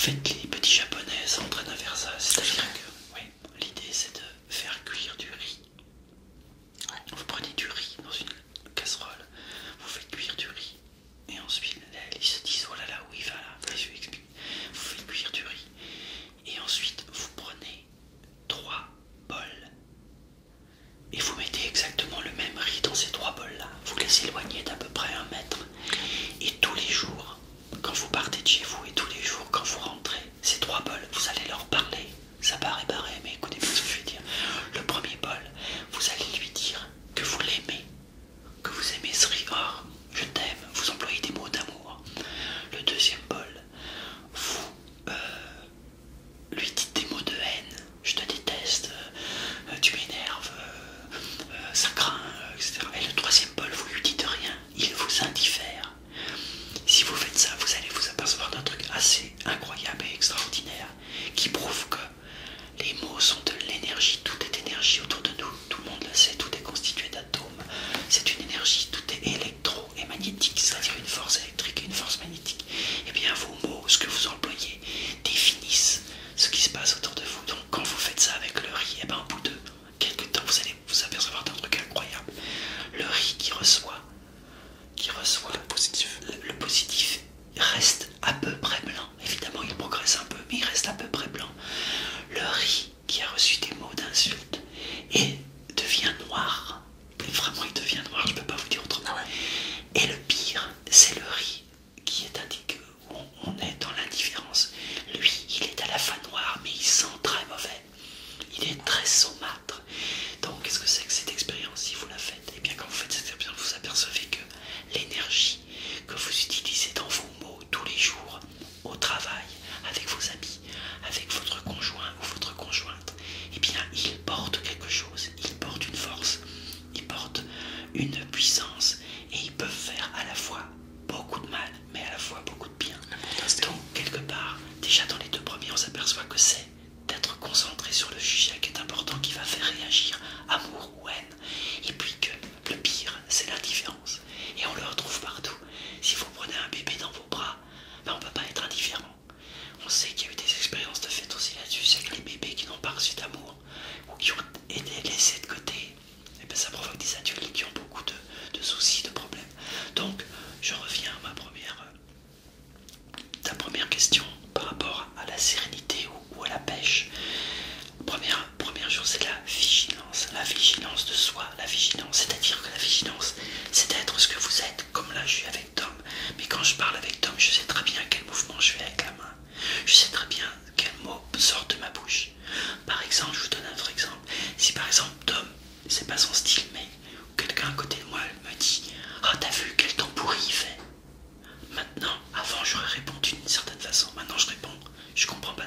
fait, les petits japonais s'entraînent à faire ça. C'est-à-dire que, oui, l'idée c'est de faire cuire du riz. Vous prenez du riz dans une casserole, vous faites cuire du riz, et ensuite ils se disent oh là là, où il va là, je lui explique. Vous faites cuire du riz, et ensuite vous prenez 3 bols, et vous mettez exactement le même riz dans ces 3 bols là. Vous les éloignez d'à peu près 1 mètre, et tous les jours, quand vous partez de chez vous, et tous les jours quand vous rentrez, ces 3 bols, vous allez leur parler. Ça paraît barré, mais écoutez bien ce que je vais dire. Le premier bol, vous allez lui dire que vous l'aimez, que vous aimez ce riz. Oh, je t'aime, vous employez des mots d'amour. Le deuxième bol, vous lui dites des mots de haine. Je te déteste, tu m'énerves, ça craint, etc. Et le troisième bol, vous lui dites rien, il vous indiffère. Si vous faites ça, vous allez vous apercevoir d'un truc assez incroyable et extraordinaire qui prouve que les mots sont de l'énergie, tout est énergie autour de nous, tout le monde le sait, tout est constitué d'atomes, c'est une énergie, tout est électro et magnétique, c'est-à-dire une force électrique et une force magnétique. Et bien vos mots, ce que vous employez, définissent ce qui se passe autour de vous. Donc quand vous faites ça avec le riz, et bien au bout de quelques temps, vous allez vous apercevoir d'un truc incroyable. Le riz qui reçoit le positif reste à peu près blanc. Évidemment il progresse un peu, mais il reste à peu près blanc. Le riz qui a reçu des mots d'insulte et devient noir. Et vraiment il devient noir, je ne peux pas vous dire autrement. Et le pire, c'est le riz qui est indiqué où on est dans l'indifférence. Lui, il est à la fois noir, mais il sent très mauvais. Il est très saumâtre. Donc qu'est-ce que c'est que cette expérience si vous la faites? Et bien quand vous faites cette expérience, vous apercevez que l'énergie que vous utilisez dans vos mots tous les jours, au travail, avec vos amis, avec votre conjoint ou votre conjointe, eh bien il porte quelque chose, il porte une force, il porte une puissance, et ils peuvent faire à la fois beaucoup de mal, mais à la fois beaucoup de bien. Donc quelque part, déjà dans les 2 premiers, on s'aperçoit que c'est d'être concentré sur le sujet qui est important, qui va faire réagir, amour ou haine, et puis que le pire, c'est l'indifférence. Et on le retrouve partout. Si vous prenez un bébé dans vos bras, ben on ne peut pas être indifférent. On sait qu'il y a eu des expériences de fait aussi là-dessus, c'est que les bébés qui n'ont pas reçu d'amour, ou qui ont été laissés de côté, et ben ça provoque des adultes qui ont beaucoup de soucis, de problèmes. Donc, je reviens à ta première question par rapport à la sérénité ou à la pêche. Première chose, c'est la vigilance de soi, la vigilance, c'est-à-dire que la vigilance, c'est d'être ce que vous êtes, comme là je suis avec Tom, mais quand je parle avec Tom, je sais très bien quel mouvement je fais avec la main, je sais très bien quel mot sort de ma bouche. Par exemple, je vous donne un vrai exemple, si par exemple Tom, c'est pas son style, mais quelqu'un à côté de moi me dit « Oh, t'as vu quel temps pourri il fait ?» Maintenant, avant j'aurais répondu d'une certaine façon, maintenant je réponds « Je comprends pas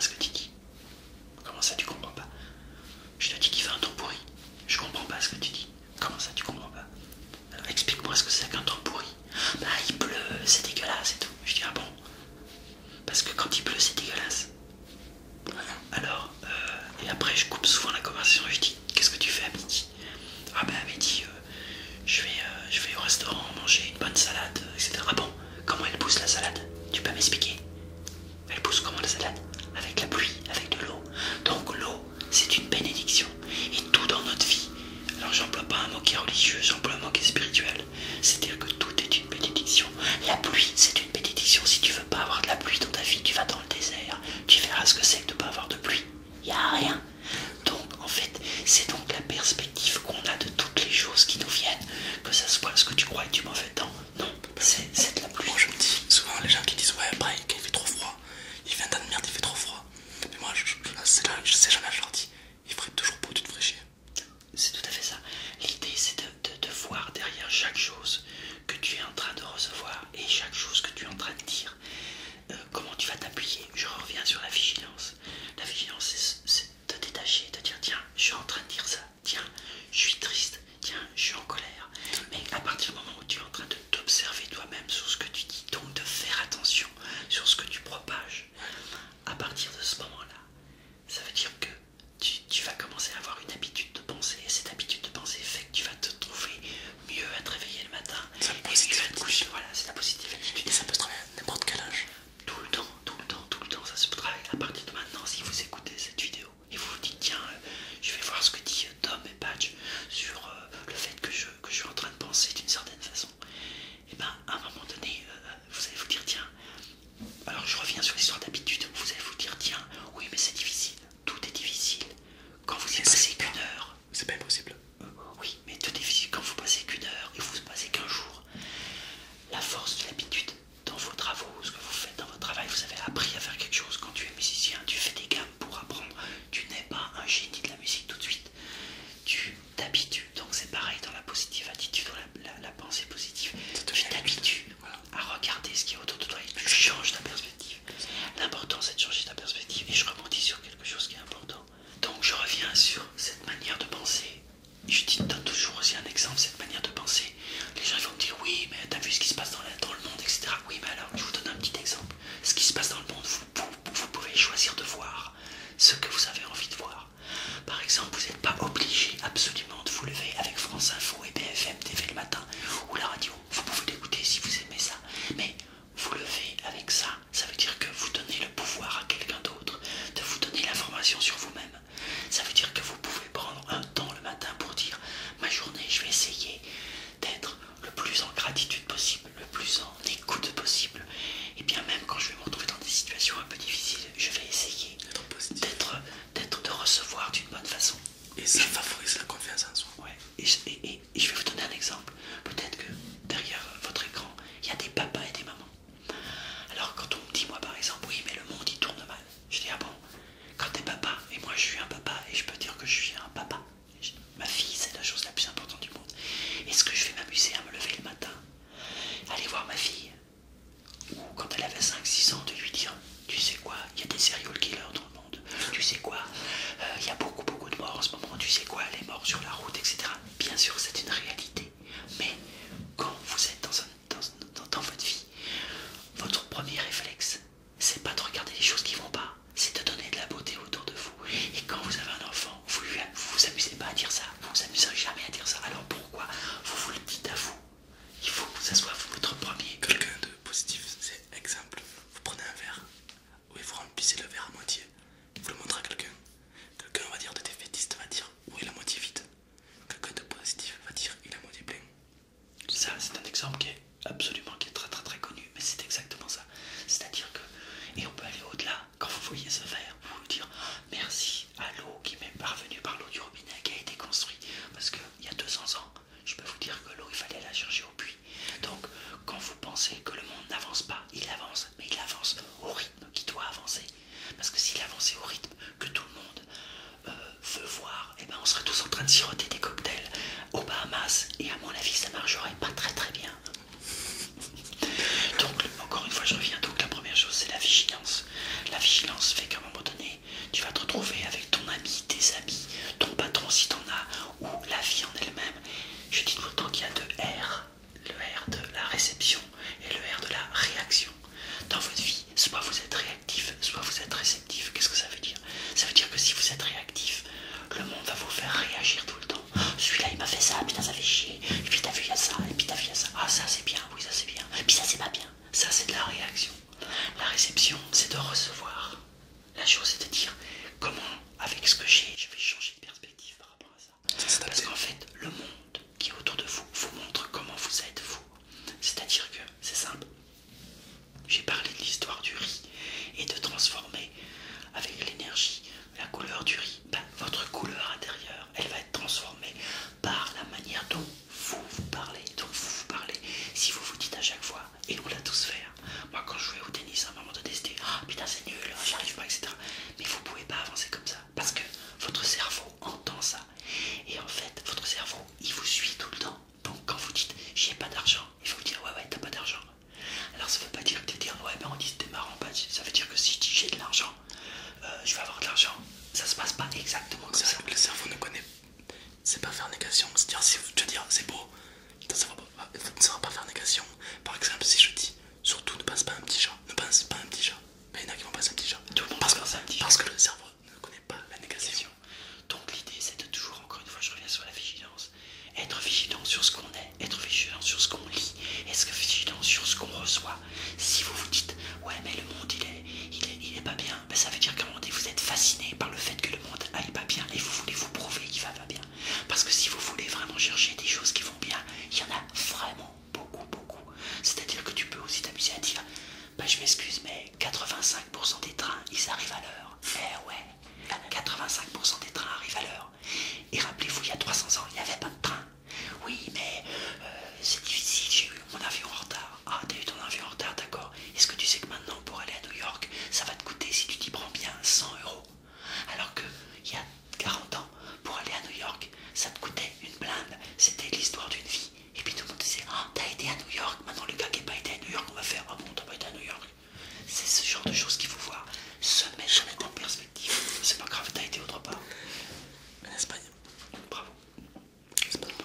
choisir de voir ce que vous avez envie de voir. Par exemple, vous n'êtes pas obligé absolument de vous lever avec France Info et BFM TV le matin ou la radio. Vous pouvez l'écouter si vous aimez ça. Mais vous levez avec ça, ça veut dire que vous donnez le pouvoir à quelqu'un d'autre de vous donner l'information sur vous-même. Ça veut dire que vous pouvez prendre un temps le matin pour dire ma journée, je vais essayer d'être le plus en gratitude possible, le plus en écoute possible. Et bien même quand je vais me retrouver dans des situations un peu difficiles, je vais essayer d'être de recevoir d'une bonne façon. Et ça favorise la confiance en soi. Ouais. Et je vais vous donner un exemple. Peut-être que derrière votre écran, il y a des papas et des mamans. Alors quand on me dit moi par exemple, oui mais le monde il tourne mal, je dis ah bon, quand t'es papa, et moi je suis un papa, et je peux dire que je suis un papa, ma fille c'est la chose la plus importante du monde. Est-ce que je vais m'amuser à me lever le matin, aller voir ma fille, ou quand elle avait 5-6 ans, de lui dire, tu sais quoi, il y a des serial killers dans le monde, tu sais quoi, il y a beaucoup de morts en ce moment, tu sais quoi, les morts sur la route, etc. Bien sûr c'est une réalité, mais quand vous êtes dans votre vie, votre premier réflexe, c'est pas de regarder les choses qui vont pas, c'est de donner de la beauté autour de vous. Et quand vous avez un enfant, vous vous amusez pas à dire ça, vous vous amusez jamais à dire ça. Alors pourquoi vous le dites à vous? Il faut que ça soit votre premier. Quelqu'un de positif, c'est exemple. Vous prenez un verre, oui, vous remplissez le verre à moitié, vous le montrez à quelqu'un. Quelqu'un va dire de défaitiste, va dire oui, la moitié vide. Quelqu'un de positif va dire il est à moitié plein. Ça, c'est un exemple qui est absolument qui est très connu, mais c'est exactement ça. C'est-à-dire que, et on peut aller au-delà, quand vous voyez ce verre, vous vous dire merci à l'eau qui m'est parvenue par l'eau du robinet qui a été construite. Parce qu'il y a 200 ans, je peux vous dire que l'eau, il fallait la chercher au puits. Donc, quand vous pensez que le monde n'avance pas, il avance, mais il avance au rythme qui doit avancer. Parce que s'il avançait au rythme que tout le monde veut voir, et ben on serait tous en train de siroter des cocktails aux Bahamas, et à mon avis ça marcherait pas très bien. Donc encore une fois je reviens, donc la première chose c'est la vigilance. La vigilance fait qu'à un moment donné tu vas te retrouver avec ton ami, tes amis, ton patron si t'en as, ou la vie en elle-même. Je dis tout le temps qu'il y a deux R, le R de la réception et le R de la réaction. Dans votre vie, soit vous êtes réactif, soit vous êtes réceptif. Qu'est-ce que ça veut dire? Ça veut dire que si vous êtes réactif, le monde va vous faire réagir tout le temps. Celui-là il m'a fait ça, putain ça fait chier. Et puis t'as vu il y a ça, et puis t'as vu il y a ça. Ah ça c'est bien, oui ça c'est bien. Et puis ça c'est pas bien. Ça c'est de la réaction. La réception c'est de recevoir. La chose c'est de dire comment avec ce que j'ai, je vais changer de perspective par rapport à ça. Parce qu'en fait le monde qui est autour de vous vous montre comment vous êtes vous. C'est-à-dire que c'est simple. J'ai parlé de l'histoire du riz et de transformer avec l'énergie la couleur du riz. Ben, votre couleur intérieure, elle va être transformée par la manière dont vous parlez. Si vous vous dites à chaque fois, et on l'a tous fait. Moi, quand je jouais au tennis, à un moment donné, c'était ah putain, c'est nul, j'y arrive pas, etc. Mais vous pouvez pas avancer comme ça parce que votre cerveau entend ça. Et en fait, votre cerveau, il vous suit tout le temps. Donc, quand vous dites j'ai pas d'argent, il faut vous dire ouais, t'as pas d'argent. Alors ça veut pas dire que tu dire ouais ben on dit c'était marrant, ça veut dire que si je dis j'ai de l'argent, je vais avoir de l'argent. Ça se passe pas exactement comme ça. Le cerveau ne connaît, c'est pas faire négation. C'est-à-dire si tu veux dire c'est beau, ça va pas faire négation. Par exemple si je dis surtout ne passe pas un petit chat, ne passe pas un petit chat, ben, il y en a qui vont passer un petit chat. Tout le monde parce pense à un petit chat. Parce que le cerveau ne connaît pas la négation. Donc l'idée c'est de toujours, encore une fois je reviens sur la vigilance, être vigilant sur ce qu'on est, être vigilant sur ce qu'on lit, être vigilant sur ce qu'on reçoit. Si vous vous dites ouais mais le monde il est pas bien, ben, ça veut dire qu'à un moment donné vous êtes fasciné par le fait que le monde aille pas bien et vous voulez vous prouver qu'il va pas bien. Parce que si vous voulez vraiment chercher des choses qui vont bien, il y en a vraiment beaucoup. C'est-à-dire que tu peux aussi t'amuser à dire bah je m'excuse mais 85% des trains ils arrivent à l'heure. Eh ouais, 85% des trains arrivent à l'heure. Et rappelez-vous, il y a 300 ans, il n'y avait pas de train. Oui, mais c'est difficile, j'ai eu mon avion en retard. Ah, t'as eu ton avion en retard, d'accord. Est-ce que tu sais que maintenant, pour aller à New York, ça va te coûter, si tu t'y prends bien, 100 €. Alors que, il y a 40 ans, pour aller à New York, ça te coûtait une blinde. C'était l'histoire d'une vie. Et puis tout le monde disait, ah, t'as été à New York. Maintenant, le gars qui n'a pas été à New York, on va faire, ah bon, t'as pas été à New York. C'est ce genre de choses qu'il faut voir. Se mettre en perspective. C'est pas grave, t'as été autre part. En Espagne. Bravo.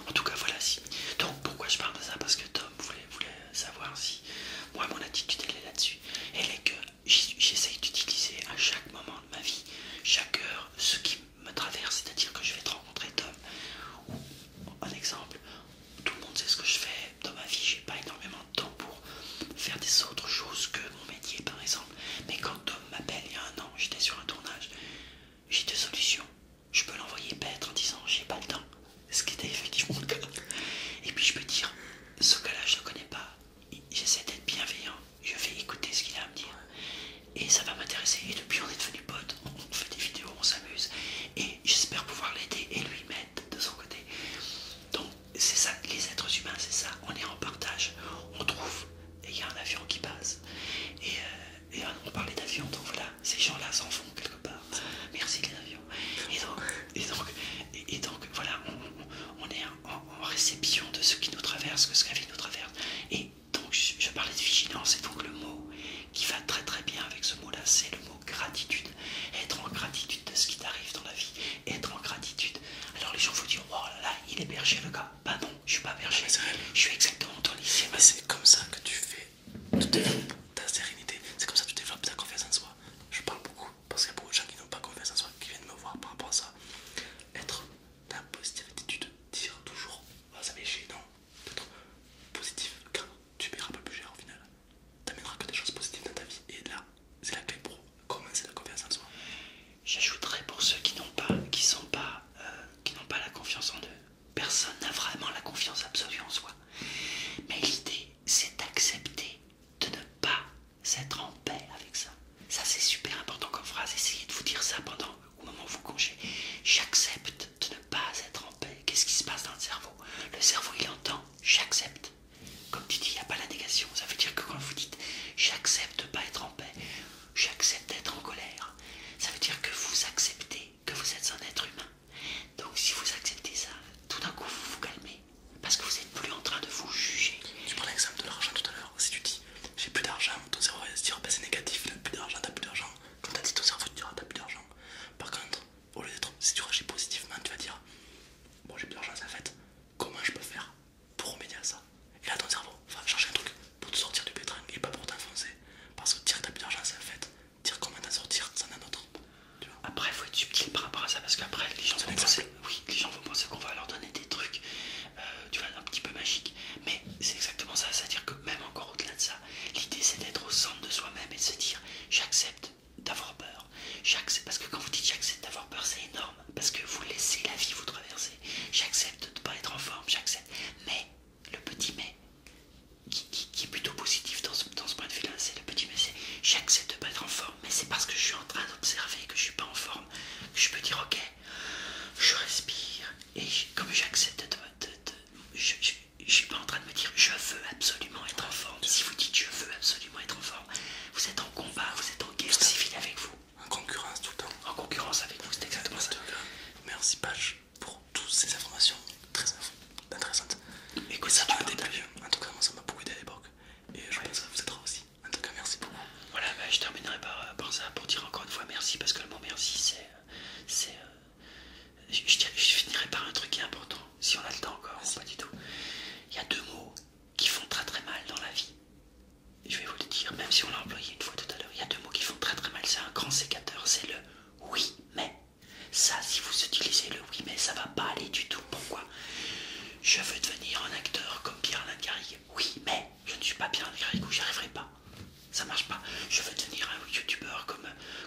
En tout cas, voilà. Si. Donc, pourquoi je parle de ça? Parce que Tom voulait savoir si moi, mon attitude, elle est là-dessus. Elle est que j'essaye d'utiliser à chaque merci les avions. Et donc voilà, on est en réception de ce qui nous traverse, que ce que la vie nous traverse. Et donc je parlais de vigilance, et donc le mot qui va très très bien avec ce mot-là, c'est le mot gratitude. Être en gratitude de ce qui t'arrive dans la vie, être en gratitude. Alors les gens vont dire, oh là là, il est berger le gars. Bah non, je suis pas berger, je suis exactement ton lycée. Mais c'est comme ça que tu fais, tu développes ta sérénité, c'est comme ça que tu développes ta confiance en soi. Je parle beaucoup parce qu'il y a beaucoup de gens qui n'ont pas confiance en soi, qui viennent me voir par rapport à ça. Être dans la positive attitude, dire toujours, oh, ça m'est chier, non, d'être positif, car tu paieras pas plus cher au final. T'amèneras que des choses positives dans ta vie, et là, c'est la clé pour commencer la confiance en soi. J'ajouterais pour ceux qui n'ont pas, qui n'ont pas la confiance en eux. Personne n'a vraiment la confiance absolue en soi. Mais l'idée, c'est d'accepter de ne pas être en paix avec ça. Ça, c'est super important comme phrase. Essayez de vous dire ça au moment où vous congez. J'accepte de ne pas être en paix. Qu'est-ce qui se passe dans le cerveau? Le cerveau, il entend j'accepte. Comme tu dis, il n'y a pas la négation. Ça veut dire que quand vous dites j'accepte de ne pas être en paix, j'accepte d'être en colère, ça veut dire que vous acceptez que vous êtes un être humain. Donc si vous acceptez ça, tout d'un coup vous vous calmez. Parce que vous n'êtes plus en train de vous juger. Tu prends l'exemple de l'argent tout à l'heure. Si tu dis j'ai plus d'argent, ton cerveau va se dire bah, c'est négatif, t'as plus d'argent, t'as plus d'argent. Quand t'as dit ton cerveau, tu diras t'as plus d'argent. Par contre, au lieu d'être, si tu réagis positivement, tu vas dire bon j'ai plus d'argent, c'est en fait, comment je peux faire pour remédier à ça? Et là ton cerveau va chercher un truc pour te sortir du pétrin et pas pour t'enfoncer. Parce que dire que t'as plus d'argent, c'est en fait, dire comment t'en sortir, c'en est un autre. Après il faut être subtil par rapport à ça, parce qu'après les gens vont penser, oui, les gens vont penser qu'on va leur donner des trucs tu vois, un petit peu magiques. Mais c'est exactement ça, c'est-à-dire que même encore au-delà de ça, l'idée c'est d'être au centre de soi-même et de se dire j'accepte d'avoir peur. J'accepte, parce que quand vous dites j'accepte d'avoir peur, c'est énorme, parce que vous laissez la vie vous traverser. J'accepte de ne pas être en forme, j'accepte. Mais le petit mais qui est plutôt positif dans ce point de vue-là, c'est le petit mais, c'est j'accepte de ne pas être en forme, mais c'est parce que je suis en train d'observer que je suis pas en forme que je peux dire ok, je respire, et comme j'accepte je suis pas en train de me dire je veux absolument être en forme. Si vous dites je veux absolument être en forme, vous êtes en combat, vous êtes en guerre civile avec vous, en concurrence tout le temps. En concurrence avec vous, c'est exactement ça. Merci Page pour toutes ces informations très intéressantes. Écoute, ça m'a aidé, en tout cas moi ça m'a beaucoup aidé à l'époque. Et je pense que ça vous aidera aussi. En tout cas merci beaucoup. Voilà, bah, je terminerai par ça, pour dire encore une fois merci, parce que le mot merci c'est je finirai par un truc qui est important, si on a le temps encore, ou pas du tout. Il y a deux mots qui font très très mal dans la vie. Je vais vous le dire, même si on l'a employé une fois tout à l'heure. Il y a deux mots qui font très très mal, c'est un grand sécateur, c'est le oui mais. Ça, si vous utilisez le oui mais, ça va pas aller du tout. Pourquoi? Je veux devenir un acteur comme Pierre-Alain Garrigue. Oui mais, je ne suis pas Pierre-Alain Garrigue, ou j'y arriverai pas. Ça marche pas. Je veux devenir un youtubeur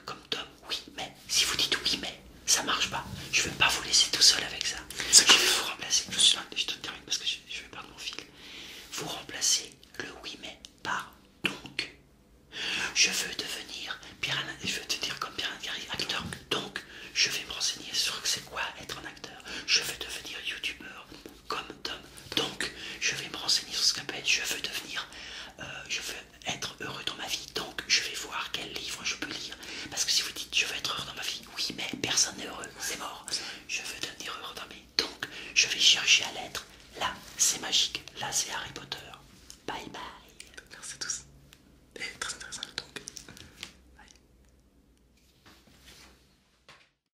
comme Tom. Oui mais, si vous dites oui mais, ça marche pas. Je veux pas vous laisser tout seul avec ça. Je vais vous remplacer. Je te termine parce que je vais perdre mon fil. Vous remplacez le oui mais par donc. Je veux devenir Pierre-Alain, je veux te dire comme Pierre-Alain Garrigue, acteur. Donc, je vais me renseigner sur c'est quoi être un acteur. Je veux devenir youtubeur comme Tom. Donc, je vais me renseigner sur ce qu'appelle. Je veux devenir, je veux être heureux dans ma vie. Donc, je vais voir quel livre je peux lire. Parce que si vous dites je veux être heureux dans ma vie, oui mais personne n'est heureux, c'est mort. Je veux devenir heureux dans ma vie. Donc, je vais chercher à l'être. Là, c'est magique. Là, c'est Harry Potter.